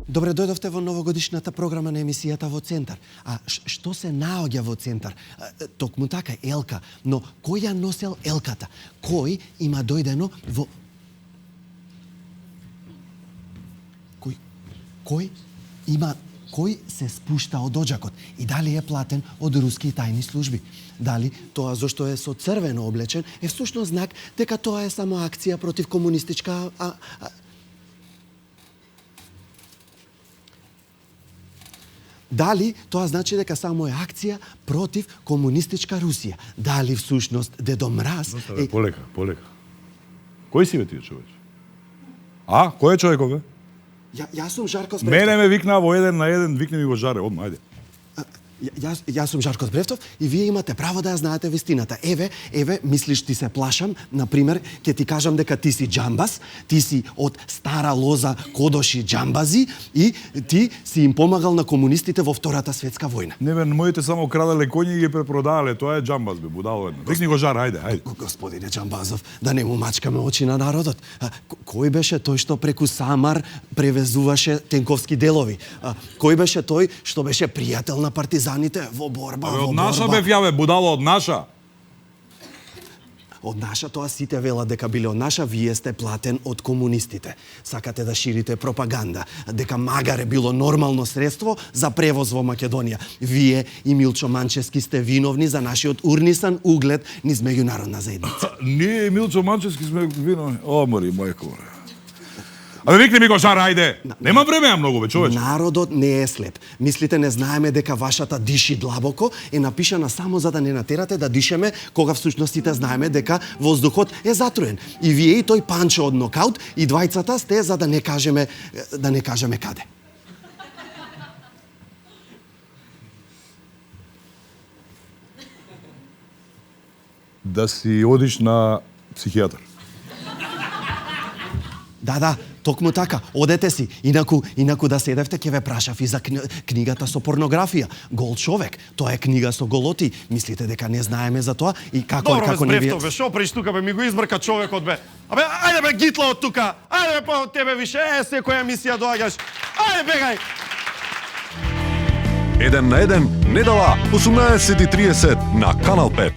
Добре дојдовте во новогодишната програма на емисијата во Центар. А што се наоѓа во Центар? Токму така, елка. Но кој ја носел елката? Кој има дојдено во... Кој се спушта од оджакот и дали е платен од руски тајни служби? Дали тоа зашто е со црвено облечен е всушност знак дека тоа е само акција против комунистичка... Дали тоа значи дека само е акција против комунистичка Русија? Дали всушност Дедо Мраз е... Полека. Кој си бе ти, човече? А? Кој е човеков, бе? Јас сум Жарко Збрефтов. Мене ме викна во 1 на 1, викни ми го Жаре, одма, ајде. Јас сум Жарко Збрефтов и вие имате право да ја знаете вистината. Еве, мислиш ти се плашам, например, ќе ти кажам дека ти си џамбаз, ти си од стара лоза кодоши џамбази и ти си им помагал на комунистите во Втората светска војна. Не бе, моите само краделе коњи и ги препродавале, тоа е џамбаз, бе, будало едно. Викни го Жаре, ајде. Господине Џамбазов, да не му мачкаме очи на народот. Кој беше тој што преку Самар превезуваше тенковски делови? Кој беше тој што беше пријател на партизаните во борба, Од наша бе фјаве, будало, од наша. Од наша, тоа сите велат дека биле од наша, вие сте платен од комунистите. Сакате да ширите пропаганда, дека магаре било нормално средство за превоз во Македонија. Вие и Милчо Манчевски сте виновни за нашиот урнисан углед низ меѓународна заедница. Ние и Милчо Манчевски сме виновни. О, мори, мајко, бре. Абе, викни ми го Жара, ајде. Нема време многу, бе, човече. Народот не е слеп. Мислите не знаеме дека вашата диши длабоко е напишана само за да не натерате да дишеме, кога всушност сите знаеме дека воздухот е затруен. И вие и тој Панчо од нокаут, и двајцата сте за да не кажеме каде. Да си одиш на психијатар. Да, токму така. Одете си. Инаку да седевте, ќе ве прашав и за книгата со порнографија. Гол човек. Тоа е книга со голоти. Мислите дека не знаеме за тоа и како не ви... Добро, бе, шо приш тука, бе, ми го измрка човекот, бе. Абе, ајде, бе, гитла од тука. Ајде, бе, по тебе више, секоја емисија доаѓаш. Ајде, бегај. 1 на 1, недела, 18:30 на Канал 5.